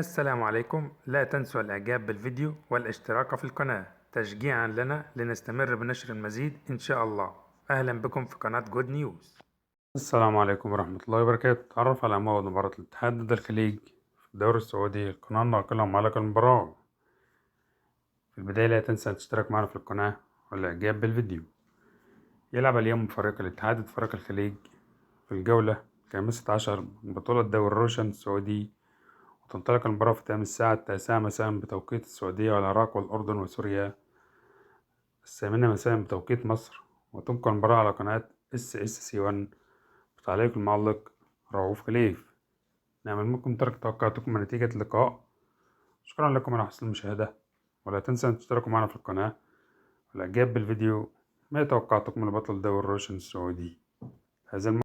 السلام عليكم. لا تنسوا الإعجاب بالفيديو والاشتراك في القناة تشجيعا لنا لنستمر بنشر المزيد إن شاء الله. أهلا بكم في قناة جود نيوز. السلام عليكم ورحمة الله وبركاته. تعرف على موعد مباراة الاتحاد ضد الخليج في الدوري السعودي. القناة الناقلة معلق المباراة. في البداية لا تنسى الاشتراك معنا في القناة والإعجاب بالفيديو. يلعب اليوم فريق الاتحاد ضد فريق الخليج في الجولة 15 من بطولة دوري روشن السعودي، وتنطلق المباراة في تمام الساعة 9 مساء بتوقيت السعودية والعراق والأردن وسوريا، 8 مساء بتوقيت مصر، وتبقى المباراة على قناة SSC1 بتعليق المعلق رؤوف خليف. نعمل منكم ترك توقعاتكم من نتيجة اللقاء. شكرا لكم على حسن المشاهدة، ولا تنسوا أن تشتركوا معنا في القناة والإعجاب بالفيديو. ما توقعاتكم لبطل دوري روشن السعودي هذا